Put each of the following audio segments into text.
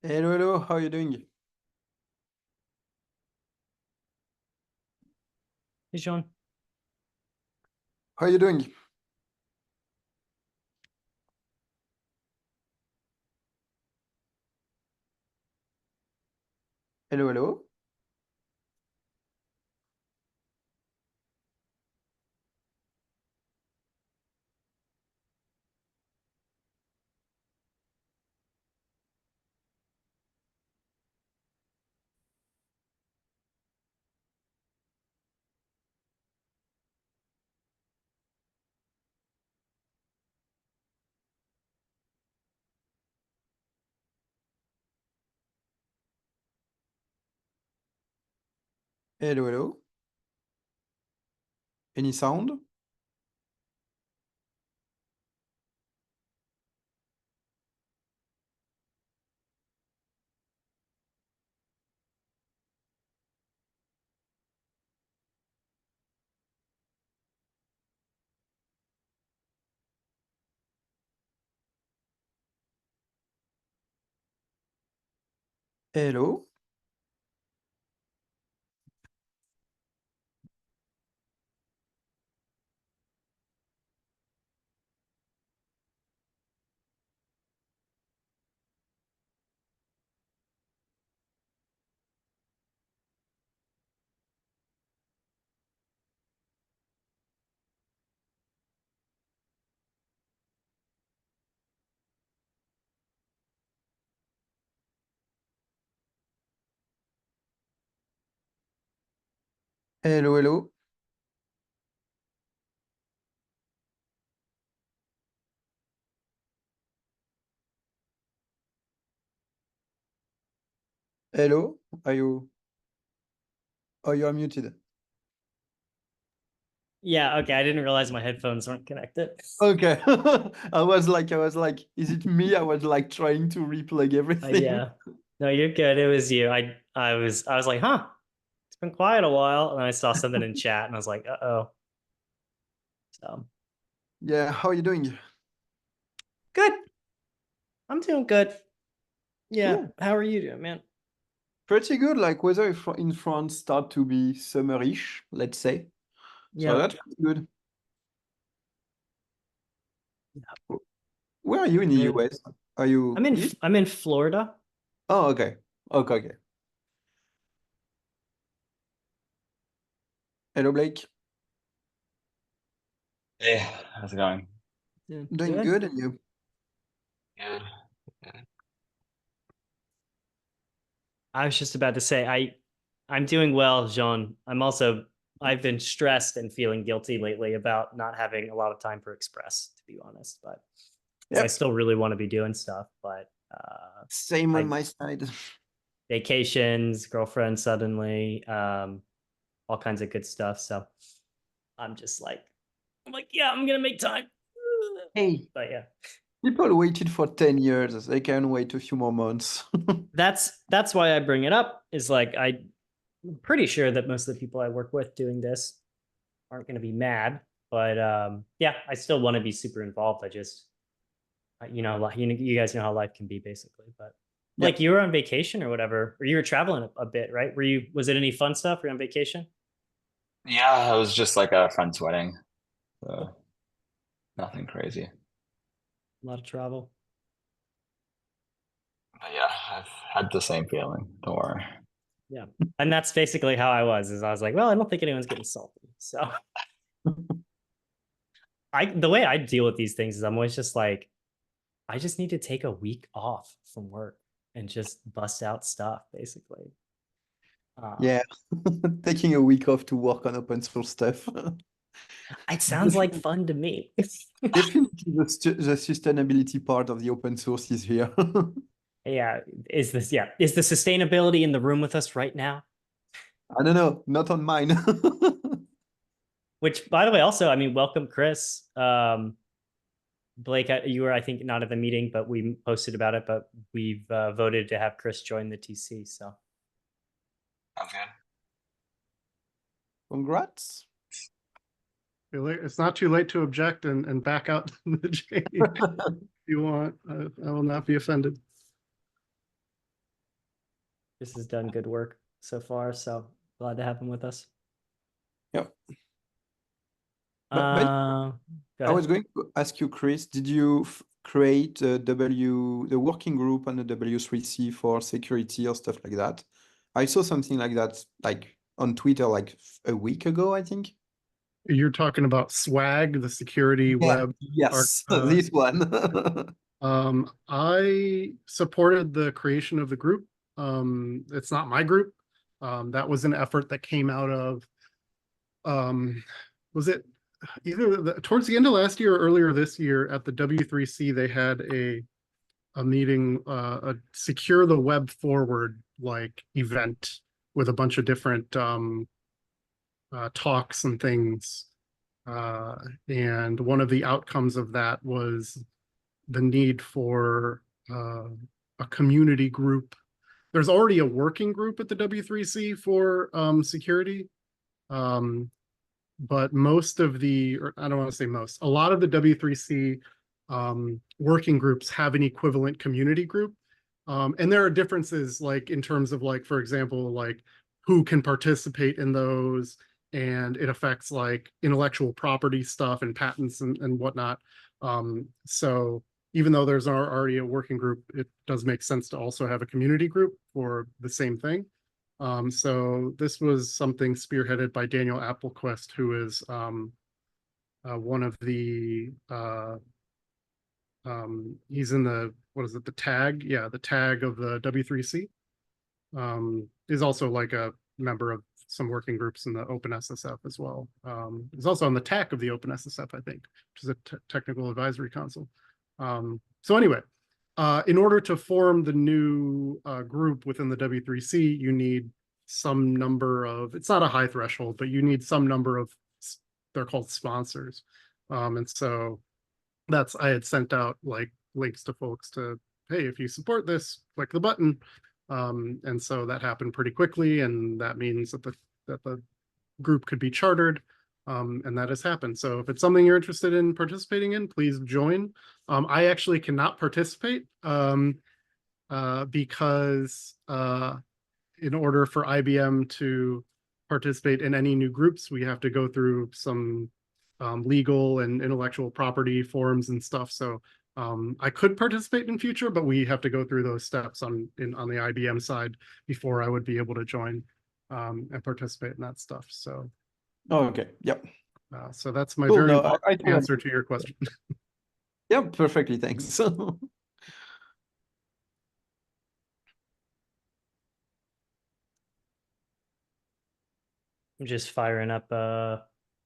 Hello, hello, how are you doing? Hey, Sean. How are you doing? Hello, hello, hello, hello. Any sound? Hello, hello, hello, hello. Are you muted? Yeah, okay. I didn't realize my headphones weren't connected. Okay. I was like, is it me? I was like trying to replug everything. Yeah. No, you're good. It was you. I was like, huh, it's been quiet a while. And I saw something in chat and I was like, uh-oh. So Yeah, how are you doing? good. I'm doing good. Yeah. Cool. How are you doing, man? Pretty good. Like weather in France start to be summerish, let's say. So Yeah. that's pretty good. Where are you in the I'm in US? Are you I'm in east? I'm in Florida. Oh, okay. Okay, okay. Hello, Blake. Hey, how's it going? Doing Doing good. good, and you? Good. Good. I was just about to say I'm doing well, Jean. I've been stressed and feeling guilty lately about not having a lot of time for Express, to be honest. But because I Yep. still really want to be doing stuff, but Same on I my side. vacations, girlfriend suddenly, all kinds of good stuff. So I'm just like, yeah, I'm gonna make time. Hey, But yeah, people waited for 10 years. They can wait a few more months. that's why I bring it up. Is like I'm pretty sure that most of the people I work with doing this aren't going to be mad, but yeah, I still want to be super involved. I just, you guys know how life can be basically. But like Yep. you were on vacation or whatever, or you were traveling a bit, right? Was it any fun stuff? Were you on vacation? Yeah, it was just like a friend's wedding, so Cool. nothing crazy. A lot of travel. But yeah, I've had the same feeling. Don't worry. Yeah. And that's basically how is I was like, well, I don't think anyone's getting salty. So the way I deal with these things is I'm always just like, I just need to take a week off from work and just bust out stuff basically. Um, Yeah. Taking a week off to work on open source stuff. it sounds like Definitely, fun to me. definitely the sustainability part of the open source is here. Yeah, is the sustainability in the room with us right now? I don't know, not on mine. Which, by the way, also, I mean, welcome, Chris. Blake, you were, I think, not at the meeting, but we posted about it. But we've voted to have Chris join the TC. So Sounds good. Congrats. It's not too late to object and back out the change if you want. I will not be offended. Chris has done good work so far, so glad to have him with us. Yeah. But Go I was ahead. going to ask you, Chris, did you create the working group on the W3C for security or stuff like that? I saw something like that, like on Twitter, like a week ago, I think. You're talking about Swag, the security Yeah. web. Yes, this one. I supported the creation of the group. It's not my group. That was an effort that came out of, was it either towards the end of last year or earlier this year at the W3C, they had a meeting, a secure the web forward like event with a bunch of different talks and things. And one of the outcomes of that was the need for a community group. There's already a working group at the W3C for security. But most of the, or I don't want to say most, a lot of the W3C working groups have an equivalent community group. And there are differences, like in terms of, like, for example, like who can participate in those, and it affects like intellectual property stuff and patents and whatnot. So even though there's already a working group, it does make sense to also have a community group for the same thing. So this was something spearheaded by Daniel Applequest, who is one of the he's in the, what is it, the tag? Yeah, the tag of the W3C. Is also like a member of some working groups in the OpenSSF as well. He's also on the TAC of the OpenSSF, I think, which is a technical advisory council. So anyway, in order to form the new group within the W3C, you need some number of, it's not a high threshold, but you need some number of, they're called sponsors. And so that's, I had sent out like links to folks to, hey, if you support this, click the button. And so that happened pretty quickly, and that means that the group could be chartered. And that has happened. So if it's something you're interested in participating in, please join. I actually cannot participate because in order for IBM to participate in any new groups, we have to go through some legal and intellectual property forums and stuff. So I could participate in future, but we have to go through those steps on the IBM side before I would be able to join and participate in that stuff. So Oh, okay. Yep. so that's my Cool. very No, long I do answer to your question. Yeah, perfectly. Thanks. I'm just firing up a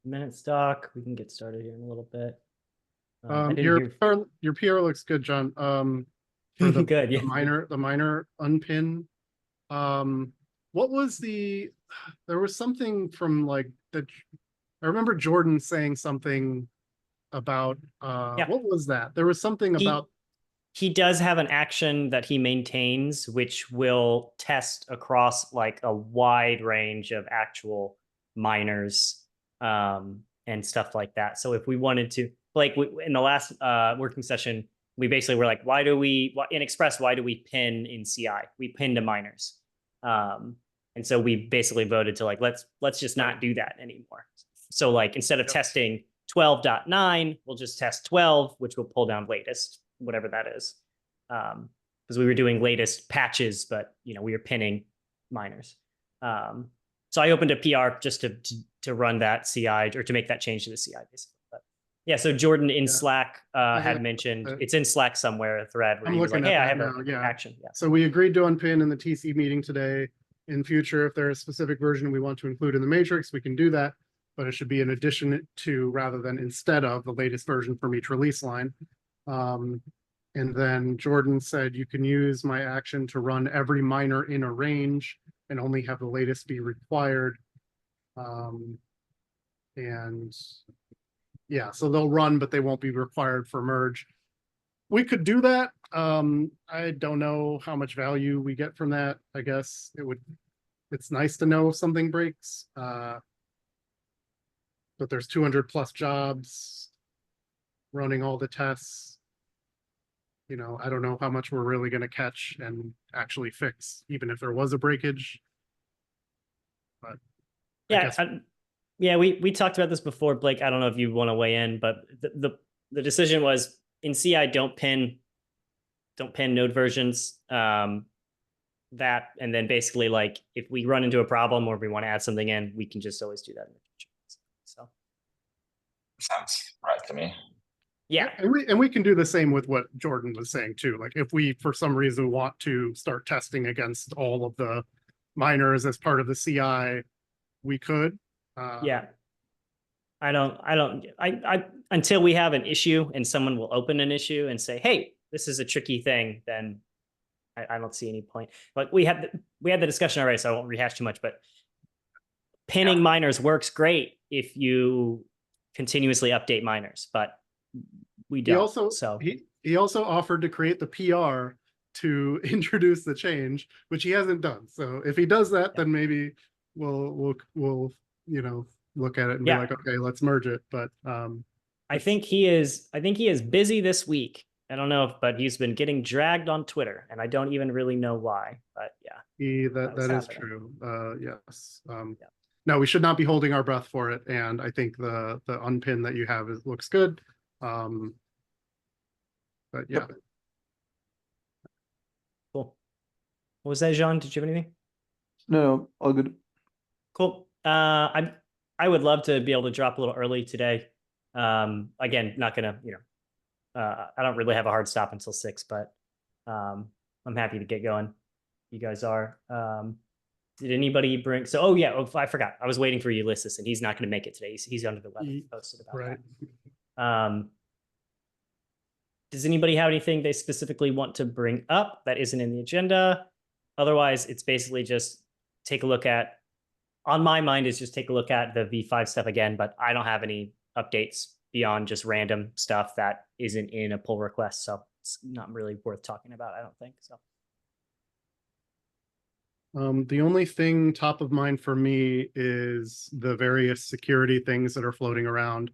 minute stock. We can get started here in a little bit. I didn't hear. Your PR looks good, John. For the Good, yeah. the minor unpin. What was there was something from like the, I remember Jordan saying something about Yeah. what was that? There was something about, he does have an action that he maintains, which will test across like a wide range of actual miners and stuff like that. So if we wanted to, like in the last working session, we basically were like, why do we, in Express, why do we pin in CI? We pin to miners. And so we basically voted to like, let's just not do that anymore. So like, instead of testing 12.9, we'll just test 12, which will pull down latest, whatever that is. Because we were doing latest patches, but we were pinning miners. So I opened a PR just to run that CI, or to make that change to the CI, basically. But yeah, so Jordan in Slack had mentioned, it's in Slack somewhere, a thread where he was like, hey, I have an action. Yeah. So we agreed to unpin in the TC meeting today. In future, if there's a specific version we want to include in the matrix, we can do that, but it should be in addition to, rather than instead of, the latest version from each release line. And then Jordan said you can use my action to run every miner in a range and only have the latest be required. And yeah, so they'll run, but they won't be required for merge. We could do that. I don't know how much value we get from that. I guess it's nice to know if something breaks. But there's 200 plus jobs running all the tests. you know, I don't know how much we're really going to catch and actually fix, even if there was a breakage. But Yeah, yeah, we talked about this before, Blake. I don't know if you want to weigh in, but the decision was in CI don't pin node versions. That, and then basically like if we run into a problem or if we want to add something in, we can just always do that in the future. So Sounds right to me. yeah, and we can do the same with what Jordan was saying too. Like if we for some reason want to start testing against all of the miners as part of the CI, we could. yeah. I until we have an issue and someone will open an issue and say, hey, this is a tricky thing, then I don't see any point. But we had the discussion already, so I won't rehash too much. But pinning miners works great if you continuously update miners, but we don't. He also offered to create the PR to introduce the change, which he hasn't done. So if he does that, then maybe we'll you know, look at it and be like, okay, let's merge it. But I think he is busy this week. I don't know, but he's been getting dragged on Twitter, and I don't even really know why. But yeah, that is true. Yes. No, we should not be holding our breath for it. And I think the unpin that you have looks good. But yeah. Cool. What was that, Jean? Did you have anything? No, all good. Cool. I would love to be able to drop a little early today. Again, not gonna, I don't really have a hard stop until 6, but I'm happy to get going. You guys are. Did anybody bring? So, I forgot. I was waiting for Ulysses, and he's not going to make it today. He's under the weather. He posted about that. Does anybody have anything they specifically want to bring up that isn't in the agenda? Otherwise, it's basically just take a look at. On my mind is just take a look at the V5 stuff again, but I don't have any updates beyond just random stuff that isn't in a pull request. So it's not really worth talking about, I don't think. So. The only thing top of mind for me is the various security things that are floating around.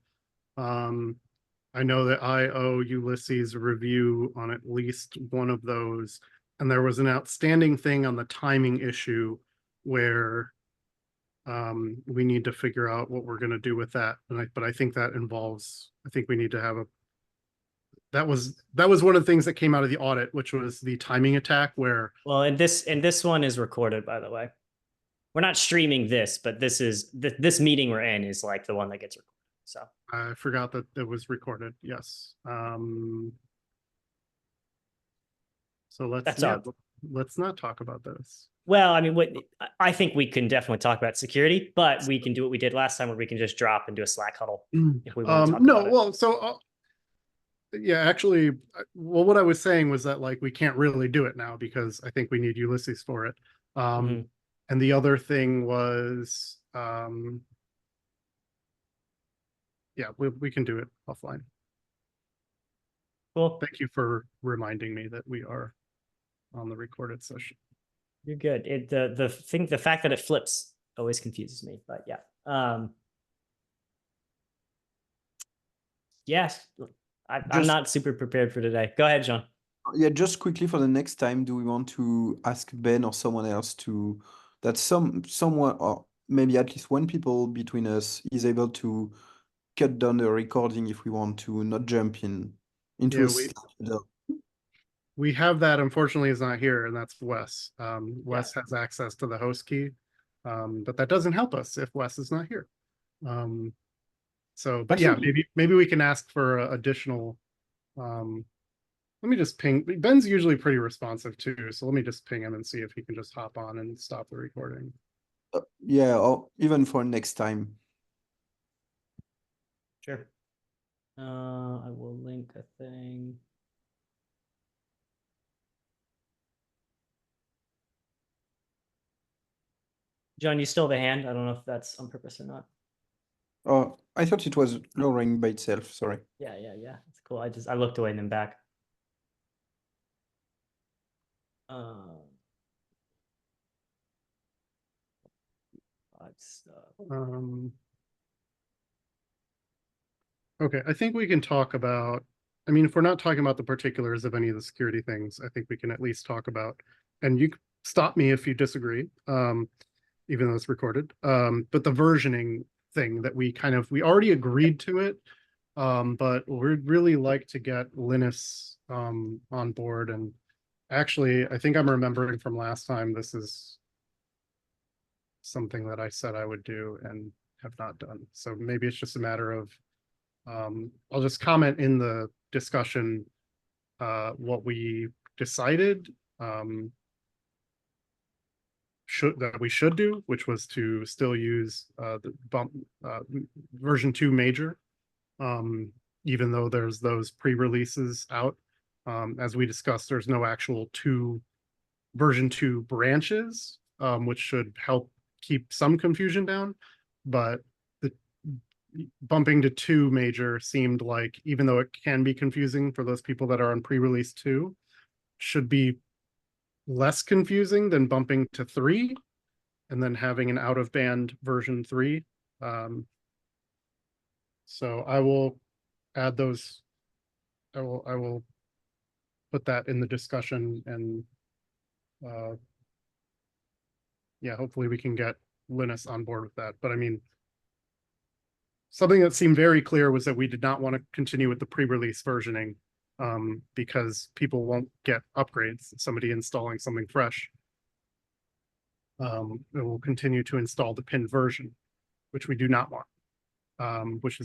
I know that I owe Ulysses a review on at least one of those, and there was an outstanding thing on the timing issue where we need to figure out what we're going to do with that. But I think that involves, I think we need to have that was one of the things that came out of the audit, which was the timing attack where. Well, and this one is recorded, by the way. We're not streaming this, but this meeting we're in is like the one that gets recorded. So I forgot that it was recorded. Yes. So let's not talk about this. Well, I mean, I think we can definitely talk about security, but we can do what we did last time, where we can just drop and do a Slack huddle if we want to talk about it. Well, so yeah, actually, well, what I was saying was that like we can't really do it now because I think we need Ulysses for it. And the other thing was, yeah, we can do it offline. Cool. Thank you for reminding me that we are on the recorded session. You're good. The fact that it flips always confuses me, but yeah. Yes, I'm not super prepared for today. Go ahead, John. Yeah, just quickly for the next time, do we want to ask Ben or someone else that someone or maybe at least one people between us is able to cut down the recording if we want to, not jump into we have that, unfortunately, is not here, and that's Wes. Wes has access to the host key, but that doesn't help us if Wes is not here. So, but yeah, maybe we can ask for additional. Let me just ping. Ben's usually pretty responsive too, so let me just ping him and see if he can just hop on and stop the recording. Yeah, or even for next time. Sure. I will link a thing. John, you still have a hand? I don't know if that's on purpose or not. Oh, I thought it was lowering by itself. Sorry. Yeah. It's cool. I looked away and then back. Okay, I think we can talk about I mean, if we're not talking about the particulars of any of the security things, I think we can at least talk about, and you can stop me if you disagree, even though it's recorded. But the versioning thing that we already agreed to it, but we'd really like to get Linus on board. And actually, I think I'm remembering from last time, this is something that I said I would do and have not done. So maybe it's just a matter of, I'll just comment in the discussion what we decided that we should do, which was to still use the version 2 major, even though there's those pre-releases out. As we discussed, there's no actual version 2 branches, which should help keep some confusion down, but the bumping to 2 major seemed like, even though it can be confusing for those people that are on pre-release 2, should be less confusing than bumping to 3 and then having an out of band version 3. So I will add those. I will put that in the discussion, and yeah, hopefully we can get Linus on board with that. But I mean, something that seemed very clear was that we did not want to continue with the pre-release versioning, because people won't get upgrades. Somebody installing something fresh, it will continue to install the pinned version, which we do not want.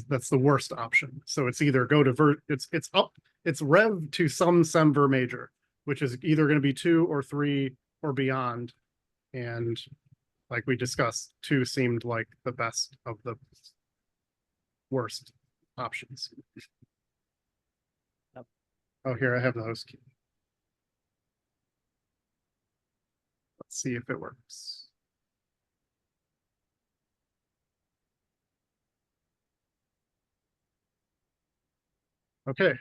That's the worst option. So it's either go to it's rev to some semver major, which is either going to be 2 or 3 or beyond. And like we discussed, 2 seemed like the best of the worst options. Yep. Oh, here I have the host key. Let's see if it works. Okay.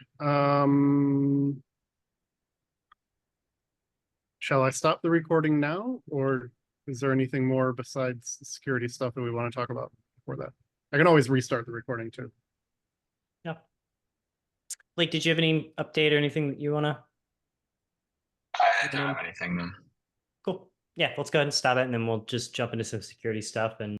Shall I stop the recording now, or is there anything more besides the security stuff that we want to talk about before that? I can always restart the recording too. Yeah. Blake, did you have any update or anything that you want to? I don't have anything then. Cool. Yeah, let's go ahead and stop it, and then we'll just jump into some security stuff. And